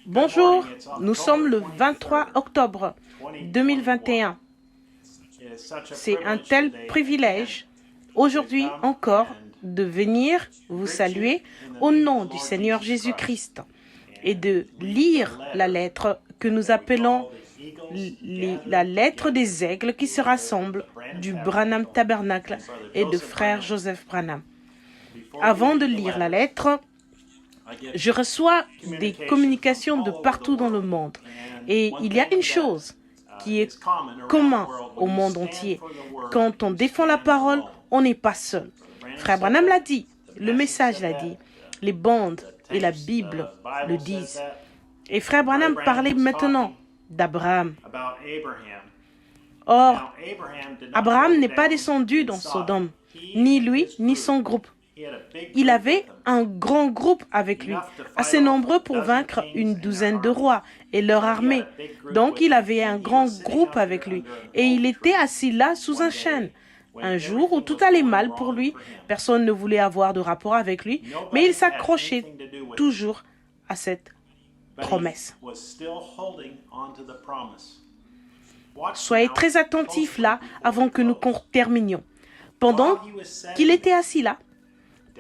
Bonjour, nous sommes le 23 octobre 2021. C'est un tel privilège, aujourd'hui encore, de venir vous saluer au nom du Seigneur Jésus-Christ et de lire la lettre que nous appelons la lettre des aigles qui se rassemblent du Branham Tabernacle et de frère Joseph Branham. Avant de lire la lettre, je reçois des communications de partout dans le monde. Et il y a une chose qui est commune au monde entier. Quand on défend la parole, on n'est pas seul. Frère Branham l'a dit, le message l'a dit, les bandes et la Bible le disent. Et Frère Branham parlait maintenant d'Abraham. Or, Abraham n'est pas descendu dans Sodome, ni lui, ni son groupe. Il avait un grand groupe avec lui, assez nombreux pour vaincre une douzaine de rois et leur armée. Donc il avait un grand groupe avec lui et il était assis là sous un chêne. Un jour où tout allait mal pour lui, personne ne voulait avoir de rapport avec lui, mais il s'accrochait toujours à cette promesse. Soyez très attentifs là avant que nous terminions. Pendant qu'il était assis là,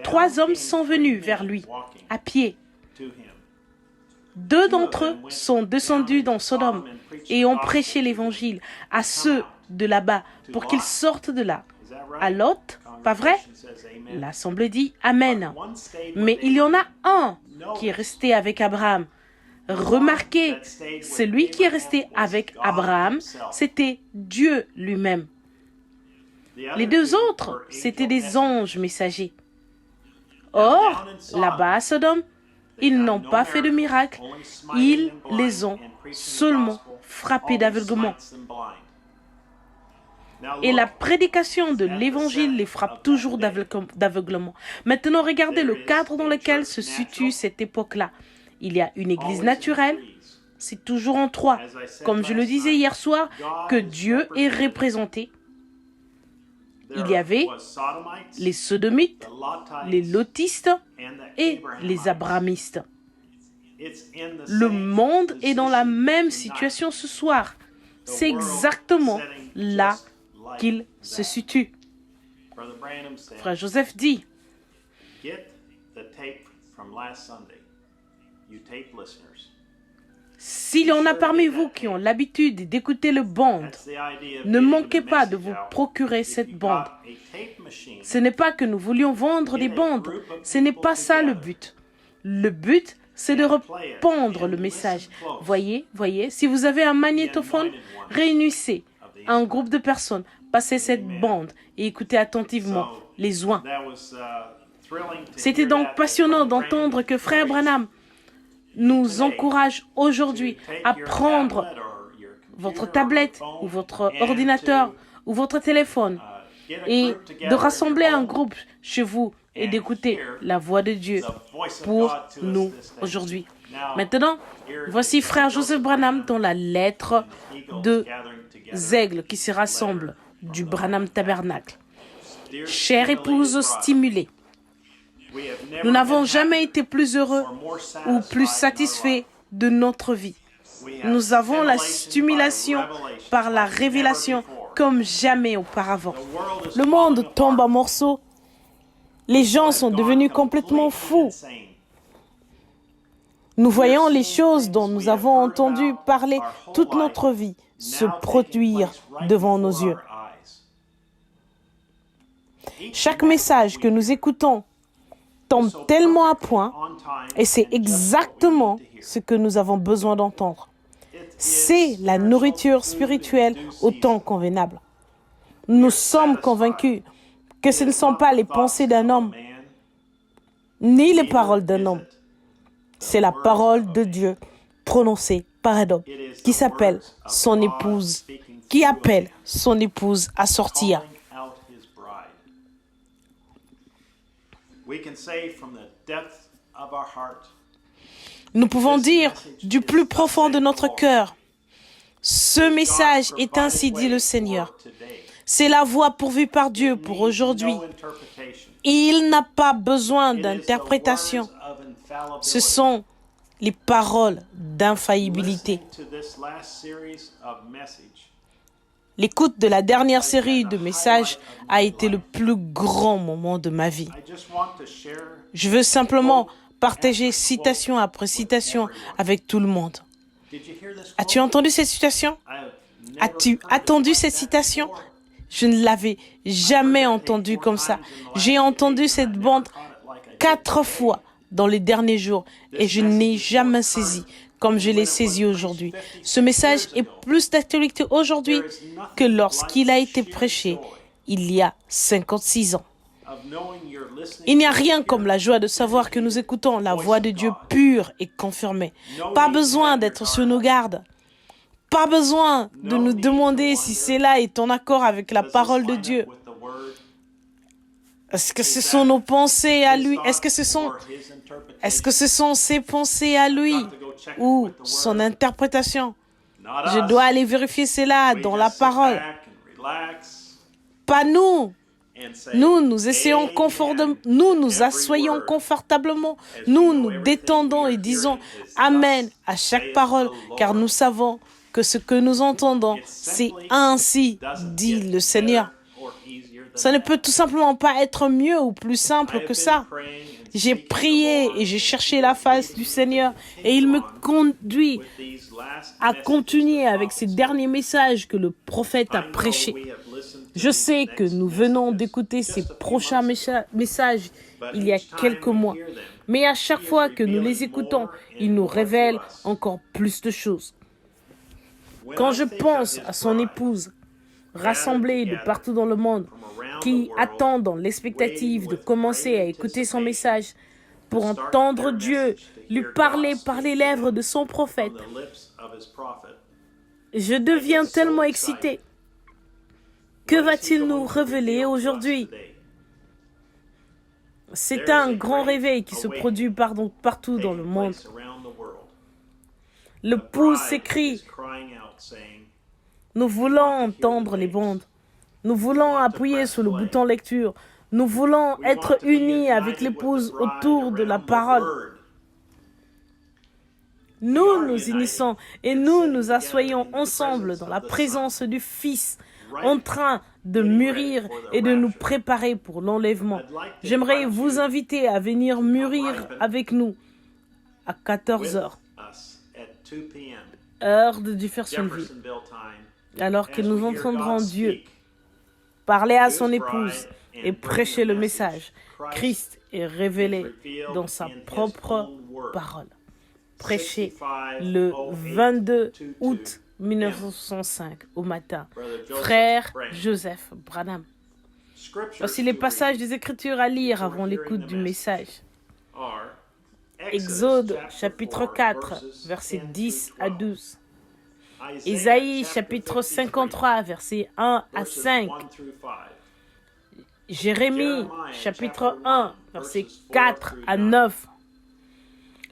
3 hommes sont venus vers lui, à pied. 2 d'entre eux sont descendus dans Sodome et ont prêché l'évangile à ceux de là-bas pour qu'ils sortent de là. À Lot, pas vrai? L'assemblée dit Amen. Mais il y en a un qui est resté avec Abraham. Remarquez, celui qui est resté avec Abraham, c'était Dieu lui-même. Les 2 autres, c'étaient des anges messagers. Or, là-bas à Sodome, ils n'ont pas fait de miracle, ils les ont seulement frappés d'aveuglement. Et la prédication de l'évangile les frappe toujours d'aveuglement. Maintenant, regardez le cadre dans lequel se situe cette époque-là. Il y a une église naturelle, c'est toujours en 3. Comme je le disais hier soir, que Dieu est représenté. Il y avait les sodomites, les lotistes et les abrahamistes. Le monde est dans la même situation ce soir. C'est exactement là qu'il se situe. Frère Joseph dit, s'il y en a parmi vous qui ont l'habitude d'écouter le bande, ne manquez pas de vous procurer cette bande. Ce n'est pas que nous voulions vendre des bandes, ce n'est pas ça le but. Le but, c'est de répandre le message. Voyez, si vous avez un magnétophone, réunissez un groupe de personnes, passez cette bande et écoutez attentivement les oints. C'était donc passionnant d'entendre que Frère Branham nous encourage aujourd'hui à prendre votre tablette ou votre ordinateur ou votre téléphone et de rassembler un groupe chez vous et d'écouter la voix de Dieu pour nous aujourd'hui. Maintenant, voici Frère Joseph Branham dans la lettre de aigles qui se rassemblent du Branham Tabernacle. Chère épouse stimulée, nous n'avons jamais été plus heureux ou plus satisfaits de notre vie. Nous avons la stimulation par la révélation comme jamais auparavant. Le monde tombe en morceaux. Les gens sont devenus complètement fous. Nous voyons les choses dont nous avons entendu parler toute notre vie se produire devant nos yeux. Chaque message que nous écoutons tombe tellement à point et c'est exactement ce que nous avons besoin d'entendre. C'est la nourriture spirituelle au temps convenable. Nous sommes convaincus que ce ne sont pas les pensées d'un homme, ni les paroles d'un homme. C'est la parole de Dieu prononcée par un homme qui s'appelle son épouse, qui appelle son épouse à sortir. Nous pouvons dire du plus profond de notre cœur, ce message est ainsi dit le Seigneur. C'est la voie pourvue par Dieu pour aujourd'hui. Il n'a pas besoin d'interprétation. Ce sont les paroles d'infaillibilité. L'écoute de la dernière série de messages a été le plus grand moment de ma vie. Je veux simplement partager citation après citation avec tout le monde. As-tu entendu cette citation? As-tu attendu cette citation? Je ne l'avais jamais entendue comme ça. J'ai entendu cette bande 4 fois dans les derniers jours et je n'ai jamais saisi comme je l'ai saisi aujourd'hui. Ce message est plus d'actualité aujourd'hui que lorsqu'il a été prêché il y a 56 ans. Il n'y a rien comme la joie de savoir que nous écoutons la voix de Dieu pure et confirmée. Pas besoin d'être sur nos gardes. Pas besoin de nous demander si cela est en accord avec la parole de Dieu. Est-ce que ce sont nos pensées à lui? Est-ce que ce sont ses pensées à lui ou son interprétation? Je dois aller vérifier cela dans la parole. Pas nous. Nous essayons nous nous asseyons confortablement, nous détendons et disons Amen à chaque parole, car nous savons que ce que nous entendons, c'est ainsi, dit le Seigneur. Ça ne peut tout simplement pas être mieux ou plus simple que ça. J'ai prié et j'ai cherché la face du Seigneur et il me conduit à continuer avec ces derniers messages que le prophète a prêchés. Je sais que nous venons d'écouter ces prochains messages il y a quelques mois, mais à chaque fois que nous les écoutons, ils nous révèlent encore plus de choses. Quand je pense à son épouse, rassemblée de partout dans le monde, qui attend dans l'expectative de commencer à écouter son message pour entendre Dieu lui parler par les lèvres de son prophète, je deviens tellement excitée. Que va-t-il nous révéler aujourd'hui? C'est un grand réveil qui se produit partout dans le monde. L'épouse s'écrie. Nous voulons entendre les bandes. Nous voulons appuyer sur le bouton lecture. Nous voulons être unis avec l'épouse autour de la parole. Nous nous unissons et nous nous assoyons ensemble dans la présence du Fils, en train de mûrir et de nous préparer pour l'enlèvement. J'aimerais vous inviter à venir mûrir avec nous à 14 heures, heure de Jeffersonville, alors que nous entendrons Dieu parler à son épouse et prêcher le message. Christ est révélé dans sa propre parole. Prêché le 22 août 1965 au matin. Frère Joseph Branham. Voici les passages des Écritures à lire avant l'écoute du message. Exode chapitre 4, versets 10 à 12. Ésaïe chapitre 53, versets 1 à 5. Jérémie chapitre 1, versets 4 à 9.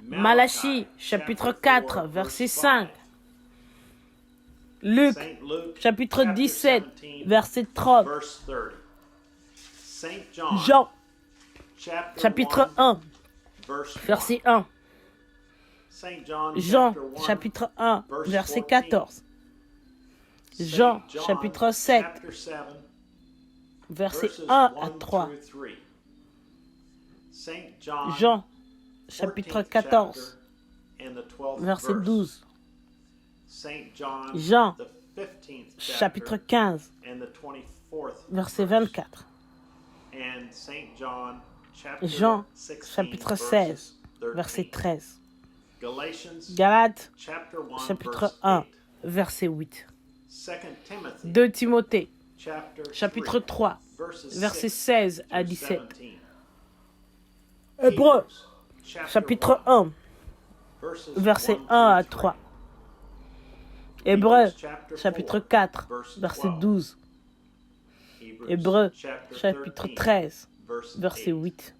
Malachie chapitre 4, verset 5. Luc chapitre 17, verset 30. Jean chapitre 1, verset 1. Jean chapitre 1, verset 14. Jean chapitre 7, verset 1 à 3. Jean chapitre 14, verset 12. Jean chapitre 15, verset 24. Jean chapitre 16, verset 13. Galates chapitre 1, verset 8. 2 Timothée chapitre 3, verset 16 à 17. Hébreux chapitre 1, verset 1 à 3. Hébreux chapitre 4, verset 12. Hébreux chapitre 13, verset 8.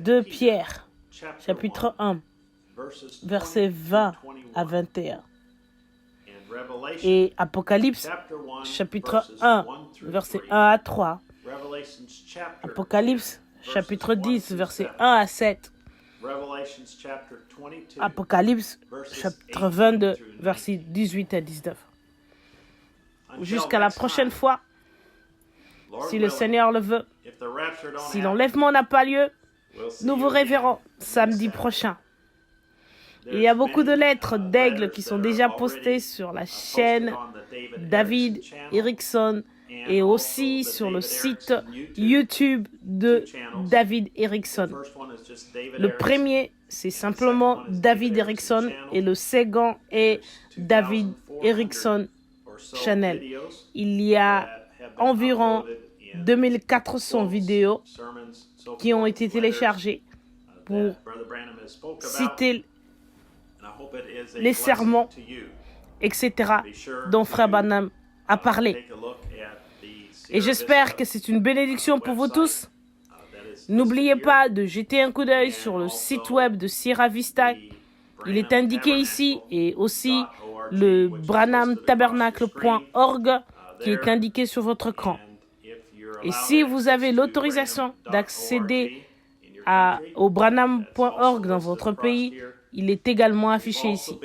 2 Pierre chapitre 1, verset 20 à 21. Et Apocalypse chapitre 1, verset 1 à 3. Apocalypse chapitre 10, verset 1 à 7. Apocalypse, chapitre 22, versets 18 à 19. Jusqu'à la prochaine fois, si le Seigneur le veut, si l'enlèvement n'a pas lieu, nous vous reverrons samedi prochain. Il y a beaucoup de lettres d'aigle qui sont déjà postées sur la chaîne David Erickson et aussi sur le site YouTube de David Erickson. Le premier, c'est simplement David Erickson et le second est David Erickson Channel. Il y a environ 2400 vidéos qui ont été téléchargées pour citer les sermons, etc., dont Frère Branham a parlé. Et j'espère que c'est une bénédiction pour vous tous. N'oubliez pas de jeter un coup d'œil sur le site web de Sierra Vista. Il est indiqué ici, et aussi le branhamtabernacle.org qui est indiqué sur votre écran. Et si vous avez l'autorisation d'accéder au branham.org dans votre pays, il est également affiché ici.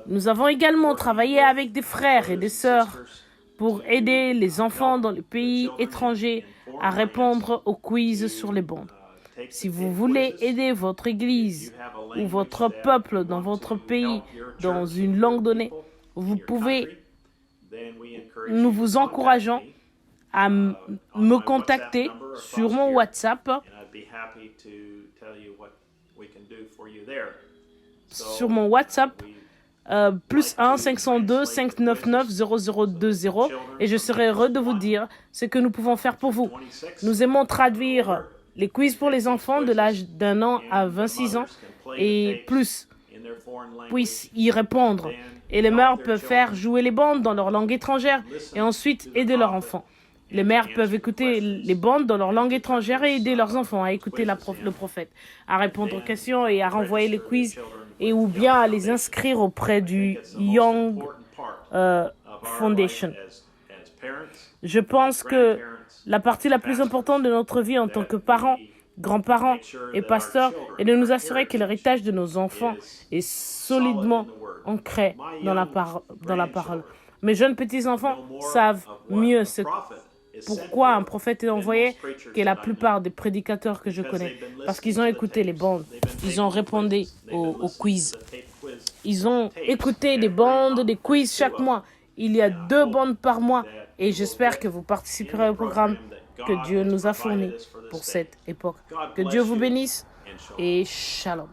Nous avons également travaillé avec des frères et des sœurs pour aider les enfants dans les pays étrangers à répondre aux quiz sur les bandes. Si vous voulez aider votre église ou votre peuple dans votre pays dans une langue donnée, vous pouvez, nous vous encourageons à me contacter sur mon WhatsApp, plus 1 502 599 0020, et je serai heureux de vous dire ce que nous pouvons faire pour vous. Nous aimons traduire les quiz pour les enfants de l'âge d'1 an à 26 ans et plus puissent y répondre. Et les mères peuvent faire jouer les bandes dans leur langue étrangère et ensuite aider leurs enfants. Les mères peuvent écouter les bandes dans leur langue étrangère et aider leurs enfants à écouter le prophète, à répondre aux questions et à renvoyer les quiz, et ou bien à les inscrire auprès du Young Foundation. Je pense que la partie la plus importante de notre vie en tant que parents, grands-parents et pasteurs est de nous assurer que l'héritage de nos enfants est solidement ancré dans la parole. Mes jeunes petits-enfants savent mieux pourquoi un prophète est envoyé que la plupart des prédicateurs que je connais. Parce qu'ils ont écouté les bandes, ils ont répondu aux quiz. Ils ont écouté des bandes, des quiz chaque mois. Il y a 2 bandes par mois et j'espère que vous participerez au programme que Dieu nous a fourni pour cette époque. Que Dieu vous bénisse et shalom.